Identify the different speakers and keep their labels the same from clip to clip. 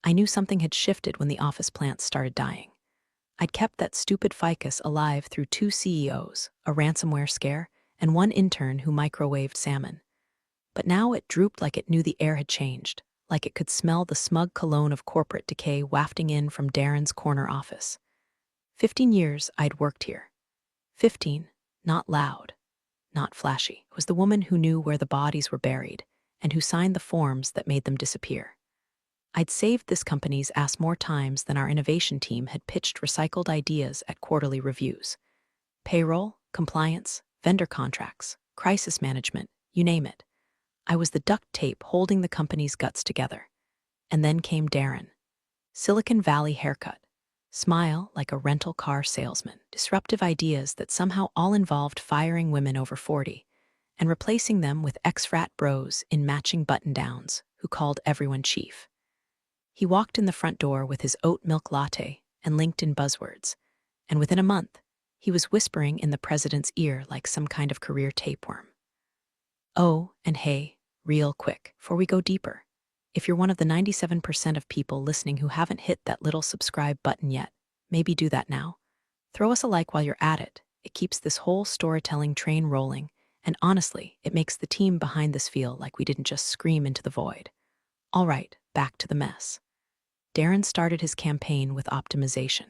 Speaker 1: I knew something had shifted when the office plants started dying. I'd kept that stupid ficus alive through 2 CEOs, a ransomware scare, and 1 intern who microwaved salmon. But now it drooped like it knew the air had changed, like it could smell the smug cologne of corporate decay wafting in from Darren's corner office. 15 years I'd worked here. 15, not loud, not flashy. It was the woman who knew where the bodies were buried and who signed the forms that made them disappear. I'd saved this company's ass more times than our innovation team had pitched recycled ideas at quarterly reviews. Payroll, compliance, vendor contracts, crisis management, you name it. I was the duct tape holding the company's guts together. And then came Darren. Silicon Valley haircut. Smile like a rental car salesman. Disruptive ideas that somehow all involved firing women over 40 and replacing them with ex-frat bros in matching button-downs who called everyone chief. He walked in the front door with his oat milk latte and LinkedIn buzzwords, and within a month, he was whispering in the president's ear like some kind of career tapeworm. Oh, and hey, real quick, before we go deeper, if you're one of the 97% of people listening who haven't hit that little subscribe button yet, maybe do that now. Throw us a like while you're at it. It keeps this whole storytelling train rolling, and honestly, it makes the team behind this feel like we didn't just scream into the void. All right, back to the mess. Darren started his campaign with optimization.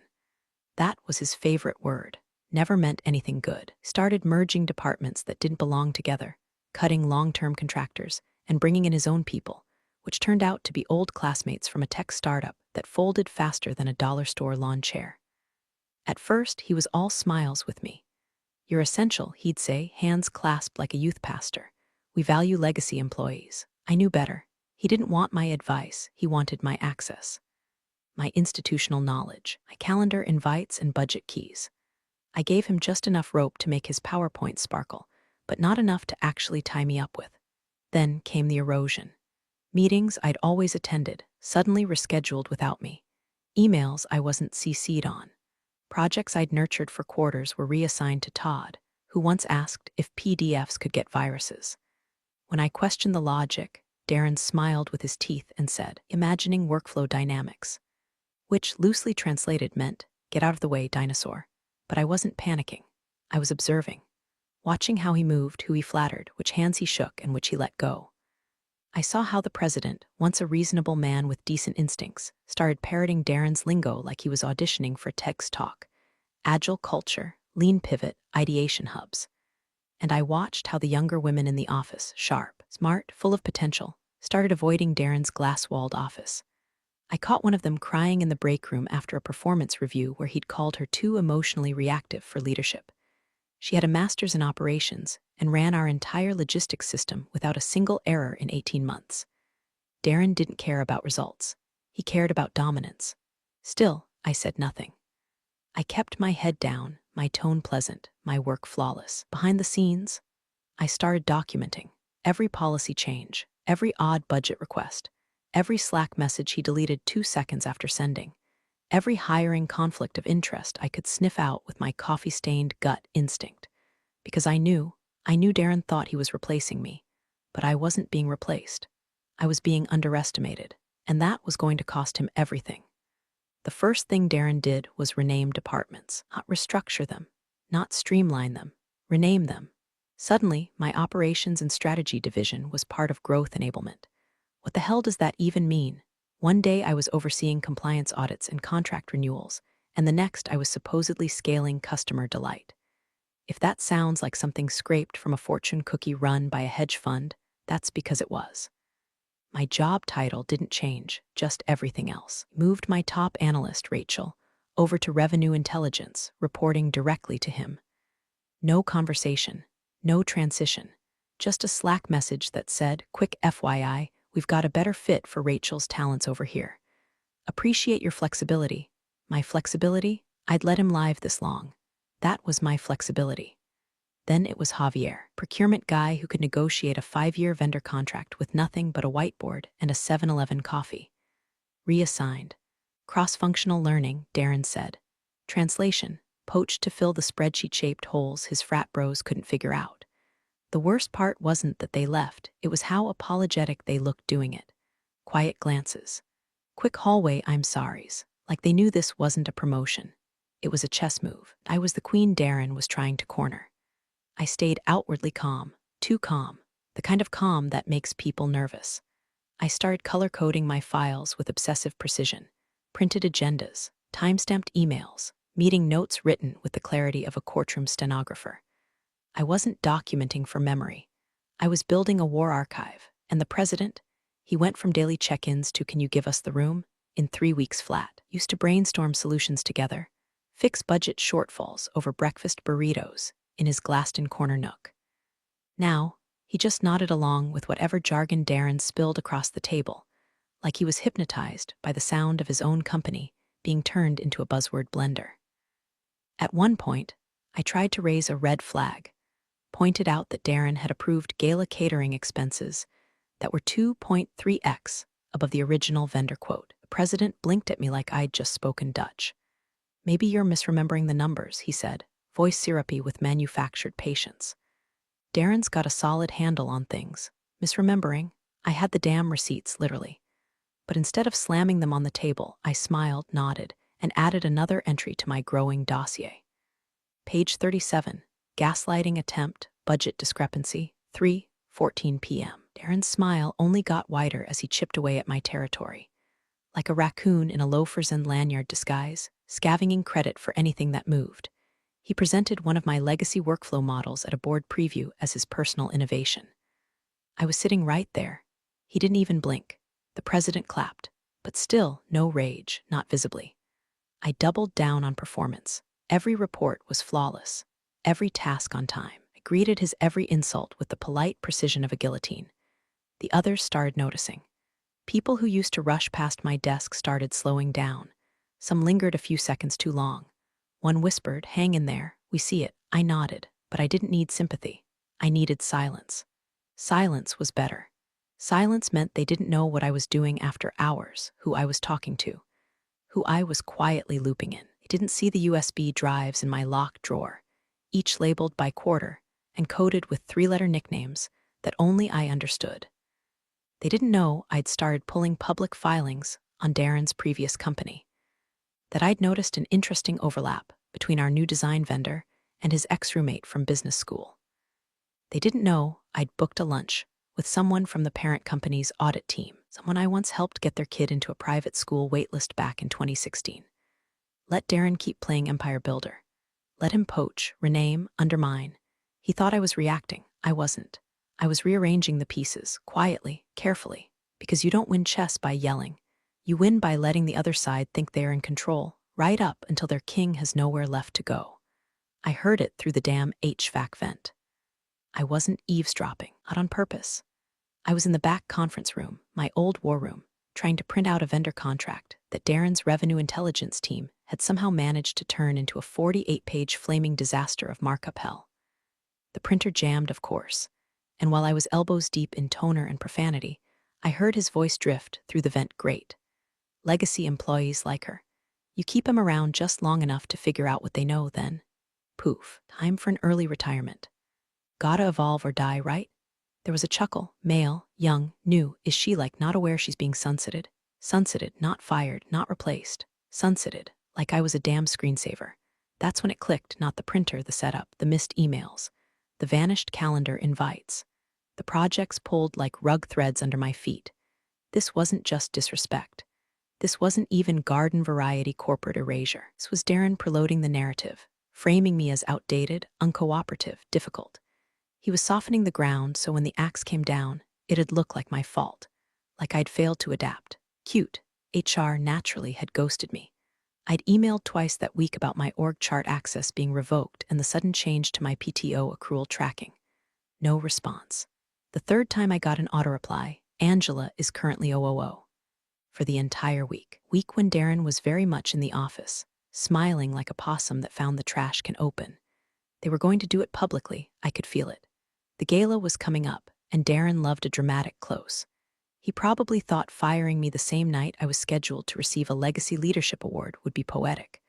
Speaker 1: That was his favorite word. Never meant anything good. Started merging departments that didn't belong together, cutting long-term contractors, and bringing in his own people, which turned out to be old classmates from a tech startup that folded faster than a dollar store lawn chair. At first, he was all smiles with me. You're essential, he'd say, hands clasped like a youth pastor. We value legacy employees. I knew better. He didn't want my advice, he wanted my access. My institutional knowledge, my calendar invites and budget keys. I gave him just enough rope to make his PowerPoint sparkle, but not enough to actually tie me up with. Then came the erosion. Meetings I'd always attended, suddenly rescheduled without me. Emails I wasn't CC'd on. Projects I'd nurtured for quarters were reassigned to Todd, who once asked if PDFs could get viruses. When I questioned the logic, Darren smiled with his teeth and said, "Imagining workflow dynamics," which loosely translated meant, "Get out of the way, dinosaur." But I wasn't panicking. I was observing, watching how he moved, who he flattered, which hands he shook and which he let go. I saw how the president, once a reasonable man with decent instincts, started parroting Darren's lingo like he was auditioning for TEDx talk. Agile culture, lean pivot, ideation hubs. And I watched how the younger women in the office, sharp, smart, full of potential, started avoiding Darren's glass-walled office. I caught one of them crying in the break room after a performance review where he'd called her too emotionally reactive for leadership. She had a master's in operations and ran our entire logistics system without a single error in 18 months. Darren didn't care about results. He cared about dominance. Still, I said nothing. I kept my head down, my tone pleasant, my work flawless. Behind the scenes, I started documenting every policy change, every odd budget request, every Slack message he deleted 2 seconds after sending, every hiring conflict of interest I could sniff out with my coffee-stained gut instinct. Because I knew Darren thought he was replacing me, but I wasn't being replaced. I was being underestimated, and that was going to cost him everything. The first thing Darren did was rename departments, not restructure them, not streamline them, rename them. Suddenly, my operations and strategy division was part of growth enablement. What the hell does that even mean? One day I was overseeing compliance audits and contract renewals, and the next I was supposedly scaling customer delight. If that sounds like something scraped from a fortune cookie run by a hedge fund, that's because it was. My job title didn't change, just everything else. Moved my top analyst, Rachel, over to revenue intelligence, reporting directly to him. No conversation, no transition, just a Slack message that said, "Quick FYI, we've got a better fit for Rachel's talents over here. Appreciate your flexibility." My flexibility? I'd let him live this long. That was my flexibility. Then it was Javier, procurement guy who could negotiate a 5-year vendor contract with nothing but a whiteboard and a 7-Eleven coffee. Reassigned. Cross-functional learning, Darren said. Translation, poached to fill the spreadsheet-shaped holes his frat bros couldn't figure out. The worst part wasn't that they left, it was how apologetic they looked doing it. Quiet glances. Quick hallway I'm sorries, like they knew this wasn't a promotion. It was a chess move. I was the queen Darren was trying to corner. I stayed outwardly calm, too calm, the kind of calm that makes people nervous. I started color-coding my files with obsessive precision, printed agendas, time-stamped emails, meeting notes written with the clarity of a courtroom stenographer. I wasn't documenting for memory. I was building a war archive, and the president, he went from daily check-ins to "Can you give us the room?" in 3 weeks flat. Used to brainstorm solutions together, fix budget shortfalls over breakfast burritos in his glassed-in corner nook. Now, he just nodded along with whatever jargon Darren spilled across the table, like he was hypnotized by the sound of his own company being turned into a buzzword blender. At one point, I tried to raise a red flag, pointed out that Darren had approved Gala catering expenses that were 2.3x above the original vendor quote. The president blinked at me like I'd just spoken Dutch. "Maybe you're misremembering the numbers," he said, voice syrupy with manufactured patience. "Darren's got a solid handle on things. Misremembering, I had the damn receipts, literally." But instead of slamming them on the table, I smiled, nodded, and added another entry to my growing dossier. Page 37, gaslighting attempt, budget discrepancy, 3:14 p.m. Darren's smile only got wider as he chipped away at my territory. Like a raccoon in a loafers and lanyard disguise, scavenging credit for anything that moved. He presented one of my legacy workflow models at a board preview as his personal innovation. I was sitting right there. He didn't even blink. The president clapped, but still no rage, not visibly. I doubled down on performance. Every report was flawless, every task on time. I greeted his every insult with the polite precision of a guillotine. The others started noticing. People who used to rush past my desk started slowing down. Some lingered a few seconds too long. One whispered, "Hang in there, we see it." I nodded, but I didn't need sympathy. I needed silence. Silence was better. Silence meant they didn't know what I was doing after hours, who I was talking to, who I was quietly looping in. They didn't see the USB drives in my locked drawer, each labeled by quarter and coded with 3-letter nicknames that only I understood. They didn't know I'd started pulling public filings on Darren's previous company, that I'd noticed an interesting overlap between our new design vendor and his ex-roommate from business school. They didn't know I'd booked a lunch with someone from the parent company's audit team, someone I once helped get their kid into a private school waitlist back in 2016. Let Darren keep playing Empire Builder. Let him poach, rename, undermine. He thought I was reacting. I wasn't. I was rearranging the pieces, quietly, carefully, because you don't win chess by yelling. You win by letting the other side think they're in control, right up until their king has nowhere left to go. I heard it through the damn HVAC vent. I wasn't eavesdropping, not on purpose. I was in the back conference room, my old war room, trying to print out a vendor contract that Darren's revenue intelligence team had somehow managed to turn into a 48-page flaming disaster of markup hell. The printer jammed, of course, and while I was elbows deep in toner and profanity, I heard his voice drift through the vent grate. Legacy employees like her. You keep them around just long enough to figure out what they know, then, poof, time for an early retirement. Gotta evolve or die, right? There was a chuckle. Male, young, new. Is she like not aware she's being sunsetted? Sunsetted, not fired, not replaced. Sunsetted, like I was a damn screensaver. That's when it clicked, not the printer, the setup, the missed emails, the vanished calendar invites. The projects pulled like rug threads under my feet. This wasn't just disrespect. This wasn't even garden variety corporate erasure. This was Darren preloading the narrative, framing me as outdated, uncooperative, difficult. He was softening the ground so when the axe came down, it'd look like my fault, like I'd failed to adapt. Cute. HR naturally had ghosted me. I'd emailed twice that week about my org chart access being revoked and the sudden change to my PTO accrual tracking. No response. The third time I got an auto-reply, "Angela is currently OOO." For the entire week. Week when Darren was very much in the office, smiling like a possum that found the trash can open. They were going to do it publicly, I could feel it. The gala was coming up, and Darren loved a dramatic close. He probably thought firing me the same night I was scheduled to receive a Legacy Leadership Award would be poetic,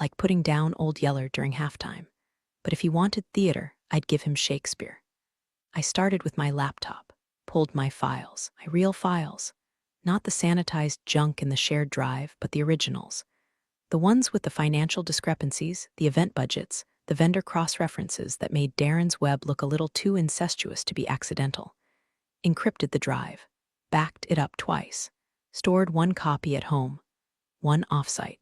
Speaker 1: like putting down Old Yeller during halftime. But if he wanted theater, I'd give him Shakespeare. I started with my laptop, pulled my files, my real files, Not the sanitized junk in the shared drive, but the originals. The ones with the financial discrepancies, the event budgets, the vendor cross-references that made Darren's web look a little too incestuous to be accidental. Encrypted the drive. Backed it up twice. Stored one copy at home. One offsite.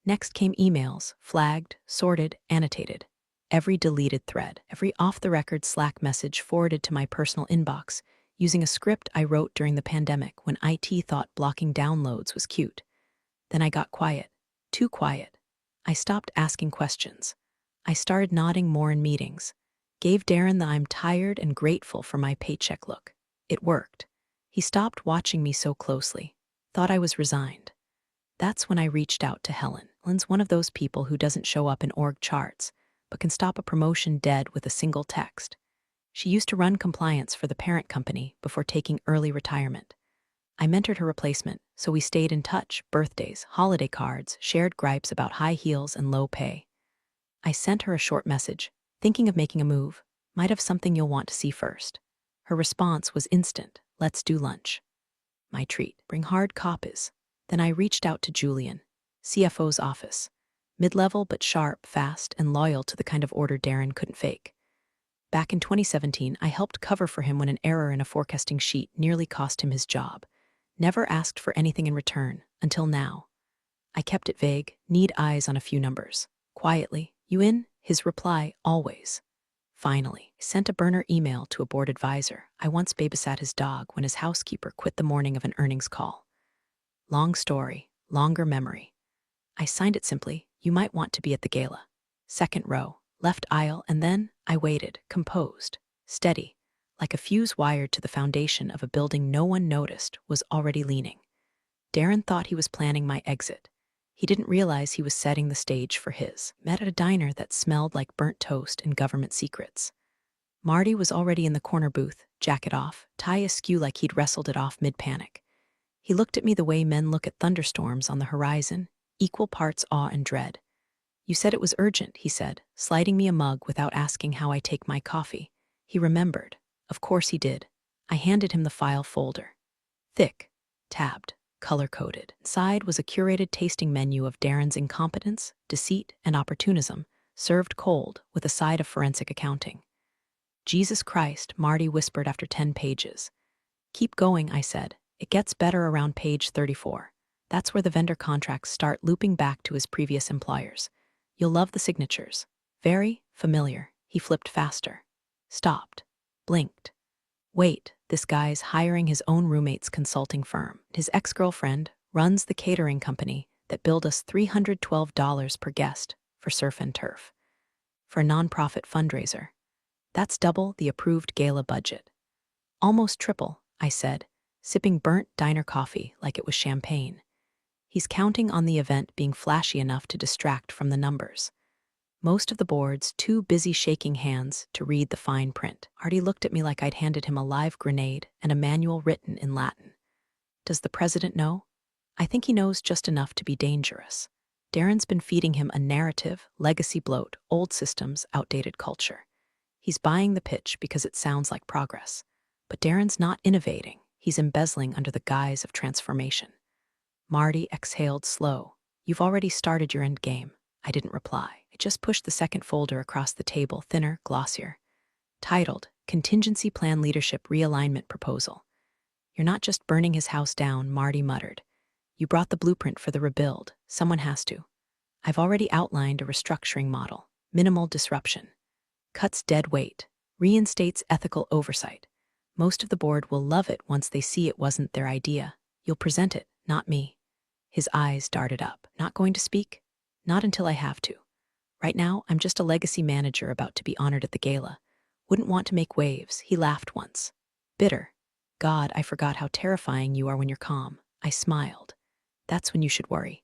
Speaker 1: Next came emails, flagged, sorted, annotated. Every deleted thread, every off-the-record Slack message forwarded to my personal inbox, using a script I wrote during the pandemic when IT thought blocking downloads was cute. Then I got quiet. Too quiet. I stopped asking questions. I started nodding more in meetings. Gave Darren the I'm tired and grateful for my paycheck look. It worked. He stopped watching me so closely. Thought I was resigned. That's when I reached out to Helen. Helen's one of those people who doesn't show up in org charts, but can stop a promotion dead with a single text. She used to run compliance for the parent company before taking early retirement. I mentored her replacement, so we stayed in touch, birthdays, holiday cards, shared gripes about high heels and low pay. I sent her a short message, thinking of making a move, might have something you'll want to see first. Her response was instant, let's do lunch. My treat, bring hard copies. Then I reached out to Julian, CFO's office. Mid-level but sharp, fast, and loyal to the kind of order Darren couldn't fake. Back in 2017, I helped cover for him when an error in a forecasting sheet nearly cost him his job. Never asked for anything in return, until now. I kept it vague, need eyes on a few numbers. Quietly, you in? His reply, always. Finally, I sent a burner email to a board advisor. I once babysat his dog when his housekeeper quit the morning of an earnings call. Long story, longer memory. I signed it simply, you might want to be at the gala. Second row, left aisle, and then I waited, composed, steady, like a fuse wired to the foundation of a building no one noticed was already leaning. Darren thought he was planning my exit. He didn't realize he was setting the stage for his. Met at a diner that smelled like burnt toast and government secrets. Marty was already in the corner booth, jacket off, tie askew like he'd wrestled it off mid-panic. He looked at me the way men look at thunderstorms on the horizon, equal parts awe and dread. You said it was urgent, he said, sliding me a mug without asking how I take my coffee. He remembered. Of course he did. I handed him the file folder. Thick, tabbed, color-coded. Inside was a curated tasting menu of Darren's incompetence, deceit, and opportunism, served cold with a side of forensic accounting. Jesus Christ, Marty whispered after 10 pages. Keep going, I said. It gets better around page 34. That's where the vendor contracts start looping back to his previous employers. You'll love the signatures. Very familiar. He flipped faster. Stopped. Blinked. Wait, this guy's hiring his own roommate's consulting firm. His ex-girlfriend runs the catering company that billed us $312 per guest for surf and turf. For a nonprofit fundraiser. That's double the approved gala budget. Almost triple, I said, sipping burnt diner coffee like it was champagne. He's counting on the event being flashy enough to distract from the numbers. Most of the boards too busy shaking hands to read the fine print. Artie looked at me like I'd handed him a live grenade and a manual written in Latin. Does the president know? I think he knows just enough to be dangerous. Darren's been feeding him a narrative, legacy bloat, old systems, outdated culture. He's buying the pitch because it sounds like progress. But Darren's not innovating. He's embezzling under the guise of transformation. Marty exhaled slow. You've already started your end game. I didn't reply. I just pushed the second folder across the table, thinner, glossier. Titled, Contingency Plan Leadership Realignment Proposal. You're not just burning his house down, Marty muttered. You brought the blueprint for the rebuild. Someone has to. I've already outlined a restructuring model. Minimal disruption. Cuts dead weight. Reinstates ethical oversight. Most of the board will love it once they see it wasn't their idea. You'll present it, not me. His eyes darted up. Not going to speak? Not until I have to. Right now, I'm just a legacy manager about to be honored at the gala. Wouldn't want to make waves. He laughed once. Bitter. God, I forgot how terrifying you are when you're calm. I smiled. That's when you should worry.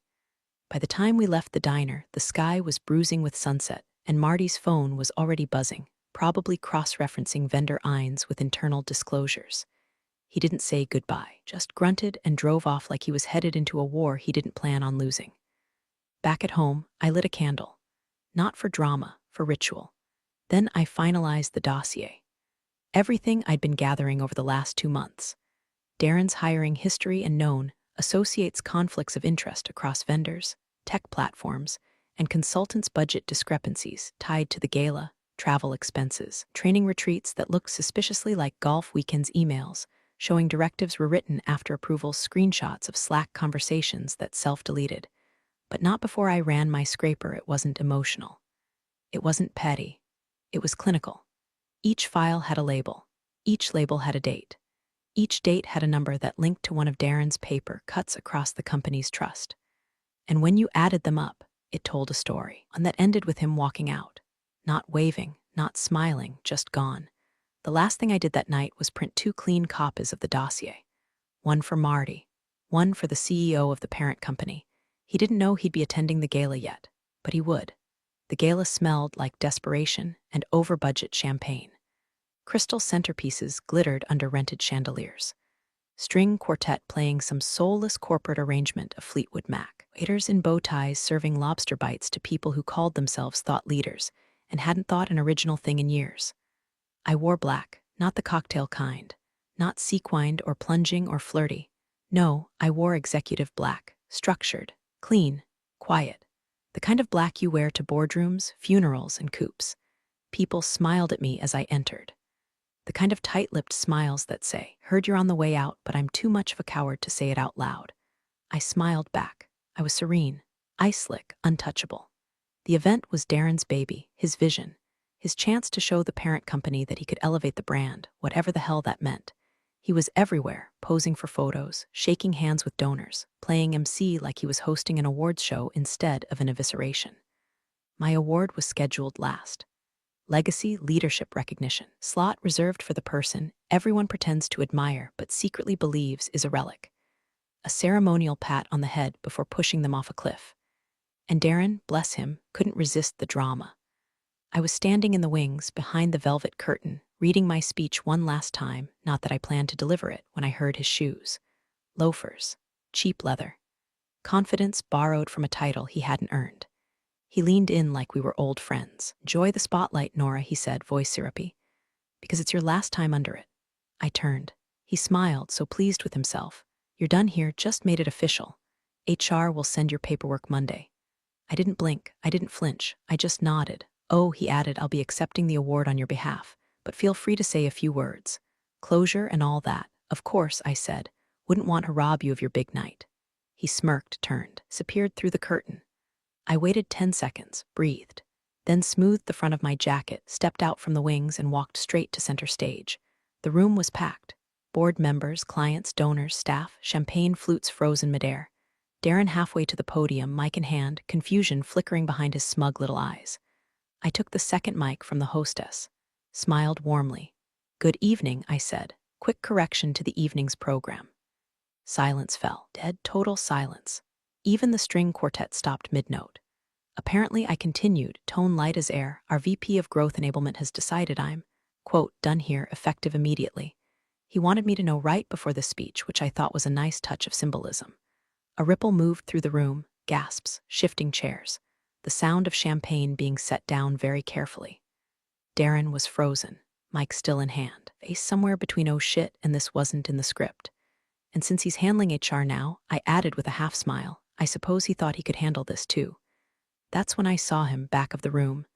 Speaker 1: By the time we left the diner, the sky was bruising with sunset, and Marty's phone was already buzzing, probably cross-referencing vendor INs with internal disclosures. He didn't say goodbye, just grunted and drove off like he was headed into a war he didn't plan on losing. Back at home, I lit a candle. Not for drama, for ritual. Then I finalized the dossier. Everything I'd been gathering over the last 2 months. Darren's hiring history and known associates conflicts of interest across vendors, tech platforms, and consultants' budget discrepancies tied to the gala, travel expenses, training retreats that looked suspiciously like golf weekends emails, showing directives were written after approvals, screenshots of Slack conversations that self-deleted. But not before I ran my scraper. It wasn't emotional. It wasn't petty. It was clinical. Each file had a label. Each label had a date. Each date had a number that linked to one of Darren's paper cuts across the company's trust. And when you added them up, it told a story, one that ended with him walking out. Not waving, not smiling, just gone. The last thing I did that night was print 2 clean copies of the dossier. One for Marty, one for the CEO of the parent company. He didn't know he'd be attending the gala yet, but he would. The gala smelled like desperation and over-budget champagne. Crystal centerpieces glittered under rented chandeliers. String quartet playing some soulless corporate arrangement of Fleetwood Mac. Waiters in bow ties serving lobster bites to people who called themselves thought leaders and hadn't thought an original thing in years. I wore black, not the cocktail kind, not sequined or plunging or flirty. No, I wore executive black, structured, clean, quiet. The kind of black you wear to boardrooms, funerals, and coupes. People smiled at me as I entered. The kind of tight-lipped smiles that say, "Heard you're on the way out, but I'm too much of a coward to say it out loud." I smiled back. I was serene, ice-slick, untouchable. The event was Darren's baby, his vision, his chance to show the parent company that he could elevate the brand, whatever the hell that meant. He was everywhere, posing for photos, shaking hands with donors, playing MC like he was hosting an awards show instead of an evisceration. My award was scheduled last. Legacy Leadership Recognition, slot reserved for the person everyone pretends to admire but secretly believes is a relic. A ceremonial pat on the head before pushing them off a cliff. And Darren, bless him, couldn't resist the drama. I was standing in the wings, behind the velvet curtain, reading my speech one last time, not that I planned to deliver it, when I heard his shoes. Loafers. Cheap leather. Confidence borrowed from a title he hadn't earned. He leaned in like we were old friends. "Enjoy the spotlight, Nora," he said, voice syrupy. "Because it's your last time under it." I turned. He smiled, so pleased with himself. "You're done here, just made it official. HR will send your paperwork Monday." I didn't blink. I didn't flinch. I just nodded. "Oh," he added, "I'll be accepting the award on your behalf, but feel free to say a few words. Closure and all that. Of course," I said. "Wouldn't want to rob you of your big night." He smirked, turned, disappeared through the curtain. I waited 10 seconds, breathed, then smoothed the front of my jacket, stepped out from the wings, and walked straight to center stage. The room was packed. Board members, clients, donors, staff, champagne flutes frozen midair. Darren halfway to the podium, mic in hand, confusion flickering behind his smug little eyes. I took the second mic from the hostess, smiled warmly. "Good evening," I said. Quick correction to the evening's program. Silence fell. Dead, total silence. Even the string quartet stopped mid-note. Apparently, I continued, tone light as air. "Our VP of Growth Enablement has decided I'm, quote, done here, effective immediately." He wanted me to know right before the speech, which I thought was a nice touch of symbolism. A ripple moved through the room, gasps, shifting chairs, the sound of champagne being set down very carefully. Darren was frozen, mic still in hand, face somewhere between "oh shit" and "this wasn't in the script." And since he's handling HR now, I added with a half smile, "I suppose he thought he could handle this too." That's when I saw him back of the room.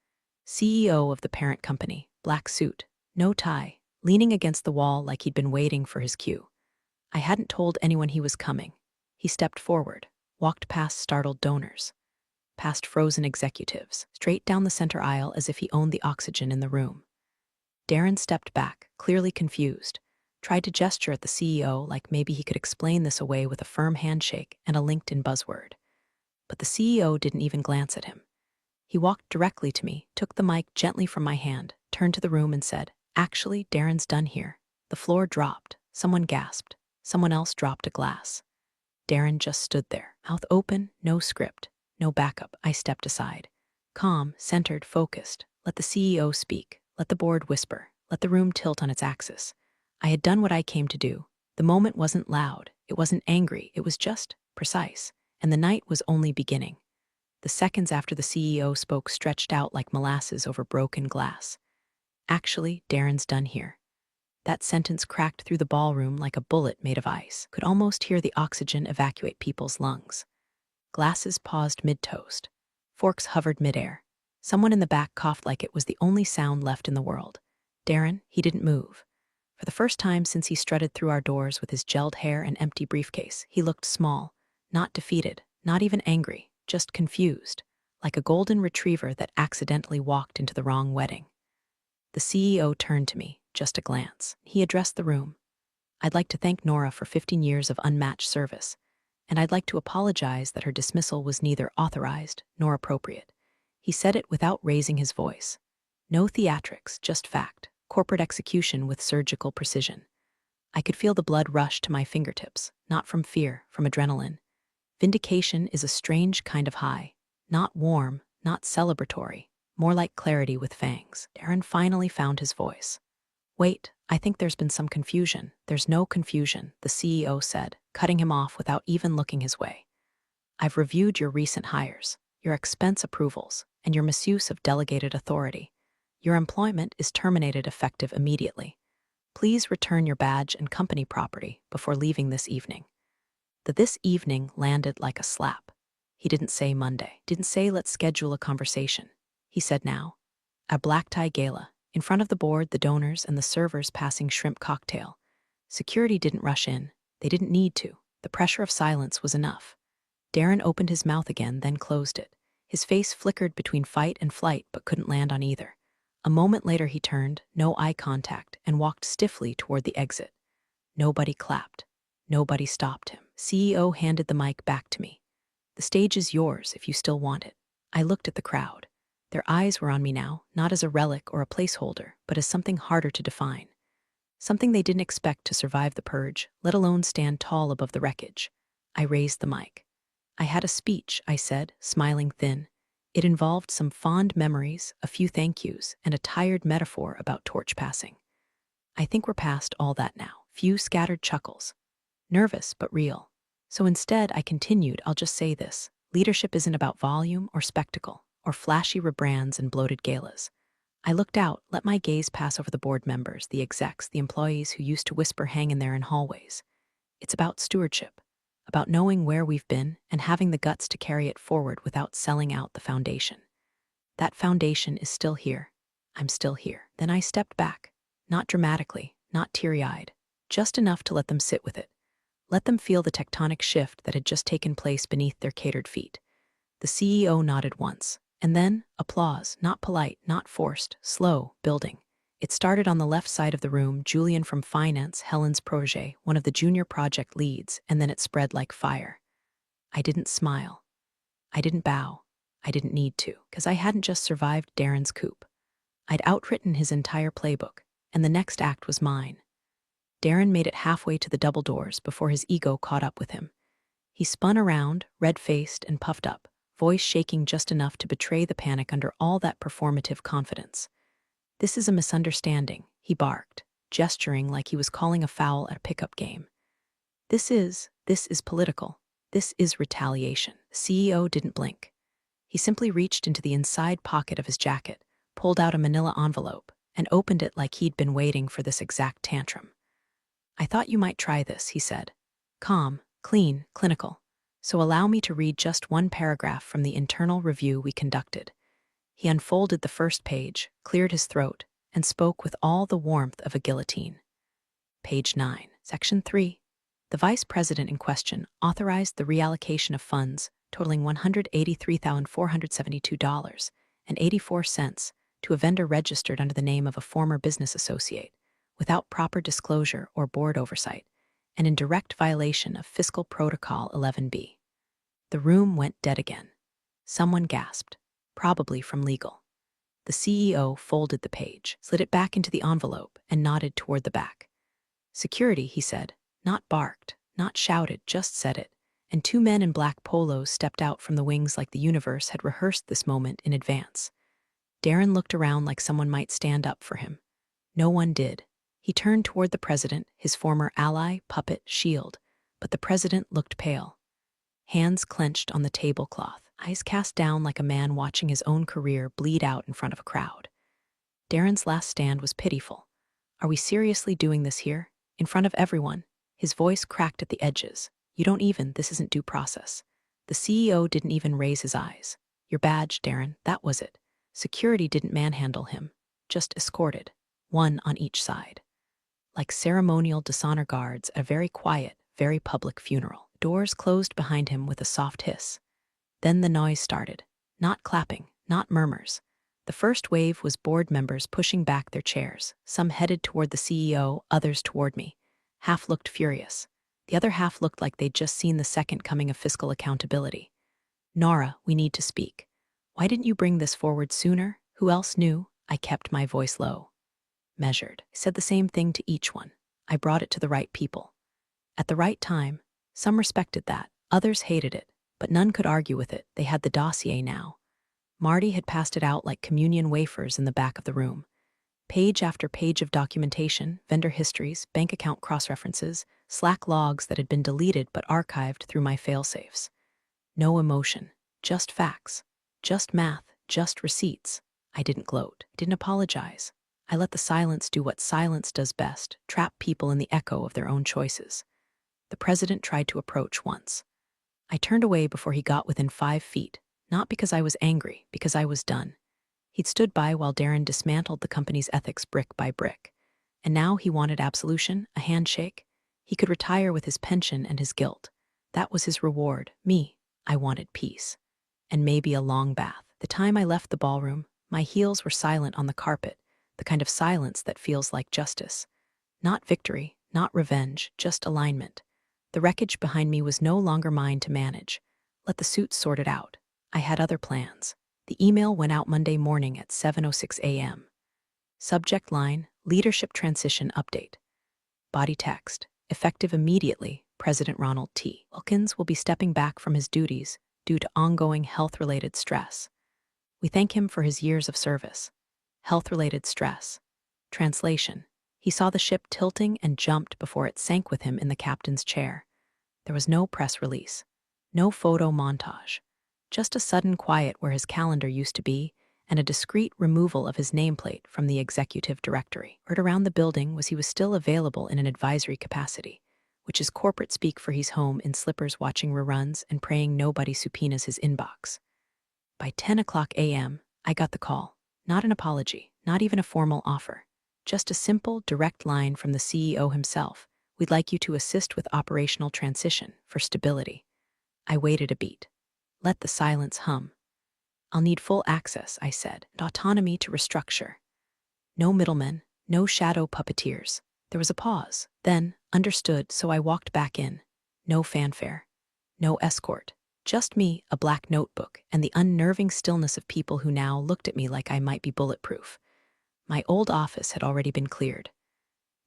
Speaker 1: CEO of the parent company, black suit, no tie, leaning against the wall like he'd been waiting for his cue. I hadn't told anyone he was coming. He stepped forward, walked past startled donors, past frozen executives, straight down the center aisle as if he owned the oxygen in the room. Darren stepped back, clearly confused, tried to gesture at the CEO like maybe he could explain this away with a firm handshake and a LinkedIn buzzword. But the CEO didn't even glance at him. He walked directly to me, took the mic gently from my hand, turned to the room and said, "Actually, Darren's done here." The floor dropped. Someone gasped. Someone else dropped a glass. Darren just stood there, mouth open, no script, no backup. I stepped aside. Calm, centered, focused. Let the CEO speak. Let the board whisper. Let the room tilt on its axis. I had done what I came to do. The moment wasn't loud. It wasn't angry. It was just precise. And the night was only beginning. The seconds after the CEO spoke stretched out like molasses over broken glass. "Actually, Darren's done here." That sentence cracked through the ballroom like a bullet made of ice. Could almost hear the oxygen evacuate people's lungs. Glasses paused mid-toast. Forks hovered midair. Someone in the back coughed like it was the only sound left in the world. Darren, he didn't move. For the first time since he strutted through our doors with his gelled hair and empty briefcase, he looked small, not defeated, not even angry, just confused, like a golden retriever that accidentally walked into the wrong wedding. The CEO turned to me, just a glance. He addressed the room. I'd like to thank Nora for 15 years of unmatched service, and I'd like to apologize that her dismissal was neither authorized nor appropriate. He said it without raising his voice. No theatrics, just fact. Corporate execution with surgical precision. I could feel the blood rush to my fingertips, not from fear, from adrenaline. Vindication is a strange kind of high. Not warm, not celebratory, more like clarity with fangs. Darren finally found his voice. Wait, I think there's been some confusion. There's no confusion, the CEO said, cutting him off without even looking his way. I've reviewed your recent hires, your expense approvals, and your misuse of delegated authority. Your employment is terminated effective immediately. Please return your badge and company property before leaving this evening. The "this evening" landed like a slap. He didn't say Monday, didn't say let's schedule a conversation. He said now. A black tie gala, in front of the board, the donors, and the servers passing shrimp cocktail. Security didn't rush in. They didn't need to. The pressure of silence was enough. Darren opened his mouth again, then closed it. His face flickered between fight and flight, but couldn't land on either. A moment later he turned, no eye contact, and walked stiffly toward the exit. Nobody clapped. Nobody stopped him. CEO handed the mic back to me. The stage is yours if you still want it. I looked at the crowd. Their eyes were on me now, not as a relic or a placeholder, but as something harder to define. Something they didn't expect to survive the purge, let alone stand tall above the wreckage. I raised the mic. I had a speech, I said, smiling thin. It involved some fond memories, a few thank yous, and a tired metaphor about torch passing. I think we're past all that now. Few scattered chuckles. Nervous, but real. So instead, I continued, I'll just say this. Leadership isn't about volume or spectacle, or flashy rebrands and bloated galas. I looked out, let my gaze pass over the board members, the execs, the employees who used to whisper hang in there in hallways. It's about stewardship, about knowing where we've been and having the guts to carry it forward without selling out the foundation. That foundation is still here. I'm still here. Then I stepped back, not dramatically, not teary-eyed, just enough to let them sit with it. Let them feel the tectonic shift that had just taken place beneath their catered feet. The CEO nodded once, and then applause, not polite, not forced, slow, building. It started on the left side of the room, Julian from finance, Helen's protege, one of the junior project leads, and then it spread like fire. I didn't smile. I didn't bow. I didn't need to, because I hadn't just survived Darren's coup. I'd outwritten his entire playbook, and the next act was mine. Darren made it halfway to the double doors before his ego caught up with him. He spun around, red-faced and puffed up, voice shaking just enough to betray the panic under all that performative confidence. This is a misunderstanding, he barked, gesturing like he was calling a foul at a pickup game. This is political. This is retaliation. The CEO didn't blink. He simply reached into the inside pocket of his jacket, pulled out a manila envelope, and opened it like he'd been waiting for this exact tantrum. I thought you might try this, he said. Calm, clean, clinical. So allow me to read just one paragraph from the internal review we conducted. He unfolded the first page, cleared his throat, and spoke with all the warmth of a guillotine. Page 9, Section 3. The vice president in question authorized the reallocation of funds totaling $183,472.84 to a vendor registered under the name of a former business associate, without proper disclosure or board oversight, and in direct violation of Fiscal Protocol 11B. The room went dead again. Someone gasped, probably from legal. The CEO folded the page, slid it back into the envelope, and nodded toward the back. Security, he said, not barked, not shouted, just said it, and two men in black polos stepped out from the wings like the universe had rehearsed this moment in advance. Darren looked around like someone might stand up for him. No one did. He turned toward the president, his former ally, puppet, shield, but the president looked pale. Hands clenched on the tablecloth, eyes cast down like a man watching his own career bleed out in front of a crowd. Darren's last stand was pitiful. Are we seriously doing this here? In front of everyone? His voice cracked at the edges. This isn't due process. The CEO didn't even raise his eyes. Your badge, Darren, that was it. Security didn't manhandle him, just escorted, one on each side. Like ceremonial dishonor guards at a very quiet, very public funeral. Doors closed behind him with a soft hiss. Then the noise started. Not clapping, not murmurs. The first wave was board members pushing back their chairs, some headed toward the CEO, others toward me. Half looked furious. The other half looked like they'd just seen the second coming of fiscal accountability. Nora, we need to speak. Why didn't you bring this forward sooner? Who else knew? I kept my voice low. Measured. I said the same thing to each one. I brought it to the right people. At the right time. Some respected that, others hated it, but none could argue with it. They had the dossier now. Marty had passed it out like communion wafers in the back of the room. Page after page of documentation, vendor histories, bank account cross-references, Slack logs that had been deleted but archived through my failsafes. No emotion, just facts, just math, just receipts. I didn't gloat, didn't apologize. I let the silence do what silence does best, trap people in the echo of their own choices. The president tried to approach once. I turned away before he got within 5 feet, not because I was angry, because I was done. He'd stood by while Darren dismantled the company's ethics brick by brick. And now he wanted absolution, a handshake. He could retire with his pension and his guilt. That was his reward. Me, I wanted peace. And maybe a long bath. The time I left the ballroom, my heels were silent on the carpet, the kind of silence that feels like justice. Not victory, not revenge, just alignment. The wreckage behind me was no longer mine to manage. Let the suits sort it out. I had other plans. The email went out Monday morning at 7:06 a.m. Subject line, Leadership Transition Update. Body text, effective immediately, President Ronald T. Wilkins will be stepping back from his duties due to ongoing health-related stress. We thank him for his years of service. Health-related stress. Translation. He saw the ship tilting and jumped before it sank with him in the captain's chair. There was no press release, no photo montage, just a sudden quiet where his calendar used to be and a discreet removal of his nameplate from the executive directory. Word around the building was he was still available in an advisory capacity, which is corporate speak for he's home in slippers watching reruns and praying nobody subpoenas his inbox. By 10:00 a.m., I got the call. Not an apology, not even a formal offer. Just a simple, direct line from the CEO himself. We'd like you to assist with operational transition for stability. I waited a beat. Let the silence hum. I'll need full access, I said, and autonomy to restructure. No middlemen, no shadow puppeteers. There was a pause. Then, understood, so I walked back in. No fanfare. No escort. Just me, a black notebook, and the unnerving stillness of people who now looked at me like I might be bulletproof. My old office had already been cleared.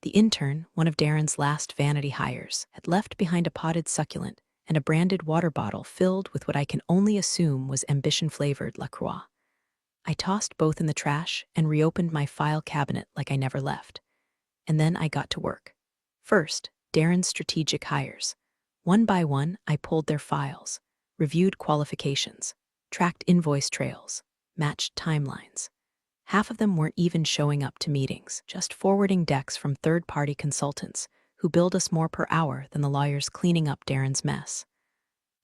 Speaker 1: The intern, one of Darren's last vanity hires, had left behind a potted succulent and a branded water bottle filled with what I can only assume was ambition-flavored La Croix. I tossed both in the trash and reopened my file cabinet like I never left. And then I got to work. First, Darren's strategic hires. One by one, I pulled their files, reviewed qualifications, tracked invoice trails, matched timelines. Half of them weren't even showing up to meetings, just forwarding decks from third-party consultants who billed us more per hour than the lawyers cleaning up Darren's mess.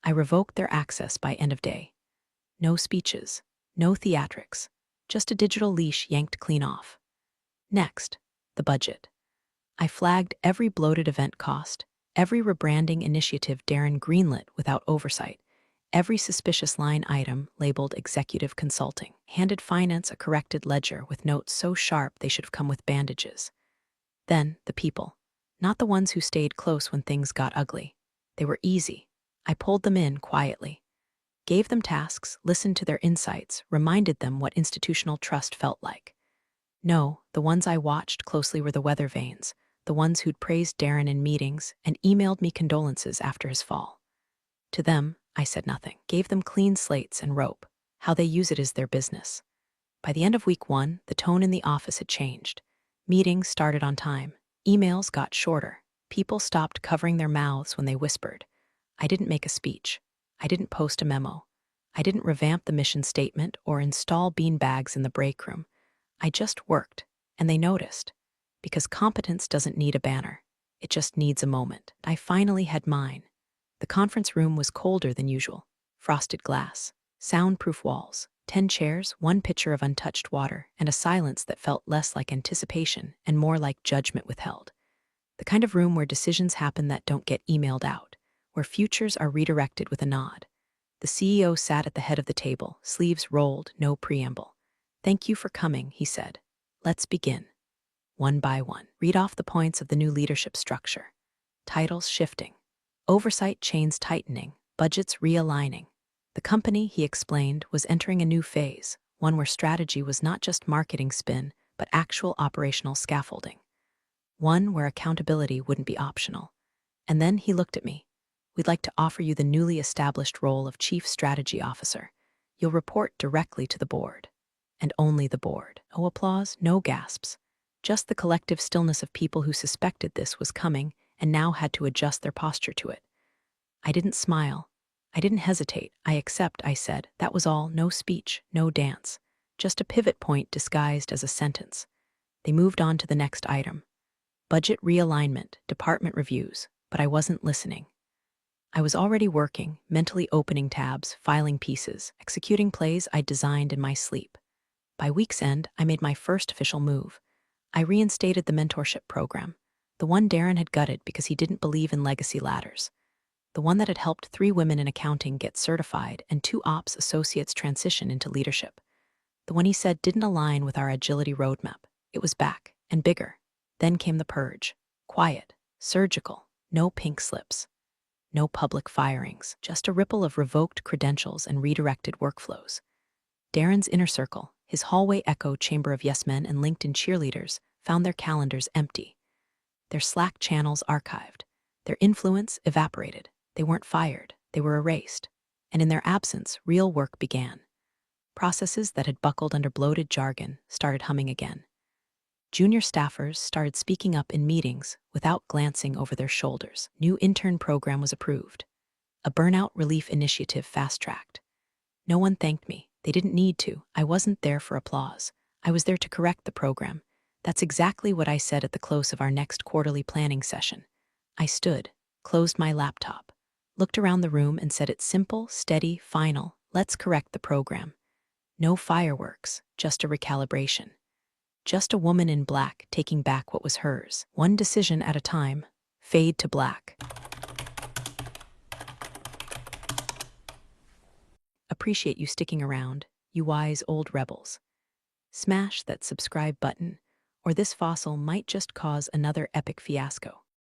Speaker 1: I revoked their access by end of day. No speeches, no theatrics, just a digital leash yanked clean off. Next, the budget. I flagged every bloated event cost, every rebranding initiative Darren greenlit without oversight, every suspicious line item labeled executive consulting, handed finance a corrected ledger with notes so sharp they should have come with bandages. Then, the people. Not the ones who stayed close when things got ugly. They were easy. I pulled them in quietly. Gave them tasks, listened to their insights, reminded them what institutional trust felt like. No, the ones I watched closely were the weather vanes, the ones who'd praised Darren in meetings and emailed me condolences after his fall. To them, I said nothing. Gave them clean slates and rope. How they use it is their business. By the end of week 1, the tone in the office had changed. Meetings started on time. Emails got shorter. People stopped covering their mouths when they whispered. I didn't make a speech. I didn't post a memo. I didn't revamp the mission statement or install bean bags in the break room. I just worked, and they noticed. Because competence doesn't need a banner. It just needs a moment. I finally had mine. The conference room was colder than usual. Frosted glass, soundproof walls, 10 chairs, one pitcher of untouched water, and a silence that felt less like anticipation and more like judgment withheld. The kind of room where decisions happen that don't get emailed out, where futures are redirected with a nod. The CEO sat at the head of the table, sleeves rolled, no preamble. "Thank you for coming," he said. "Let's begin." One by one, read off the points of the new leadership structure. Titles shifting. Oversight chains tightening, budgets realigning. The company, he explained, was entering a new phase, one where strategy was not just marketing spin, but actual operational scaffolding. One where accountability wouldn't be optional. And then he looked at me. "We'd like to offer you the newly established role of Chief Strategy Officer. You'll report directly to the board." And only the board. No applause, no gasps. Just the collective stillness of people who suspected this was coming and now had to adjust their posture to it. I didn't smile. I didn't hesitate. "I accept," I said. That was all, no speech, no dance. Just a pivot point disguised as a sentence. They moved on to the next item. Budget realignment, department reviews, but I wasn't listening. I was already working, mentally opening tabs, filing pieces, executing plays I'd designed in my sleep. By week's end, I made my first official move. I reinstated the mentorship program, the one Darren had gutted because he didn't believe in legacy ladders, the one that had helped 3 women in accounting get certified and 2 ops associates transition into leadership, the one he said didn't align with our agility roadmap. It was back, and bigger. Then came the purge. Quiet, surgical, no pink slips. No public firings, just a ripple of revoked credentials and redirected workflows. Darren's inner circle, his hallway echo chamber of yes men and LinkedIn cheerleaders, found their calendars empty. Their Slack channels archived. Their influence evaporated. They weren't fired, they were erased. And in their absence, real work began. Processes that had buckled under bloated jargon started humming again. Junior staffers started speaking up in meetings without glancing over their shoulders. New intern program was approved. A burnout relief initiative fast-tracked. No one thanked me. They didn't need to. I wasn't there for applause. I was there to correct the program. That's exactly what I said at the close of our next quarterly planning session. I stood, closed my laptop, looked around the room and said it's simple, steady, final. Let's correct the program. No fireworks, just a recalibration. Just a woman in black taking back what was hers, one decision at a time. Fade to black. Appreciate you sticking around, you wise old rebels. Smash that subscribe button, or this fossil might just cause another epic fiasco.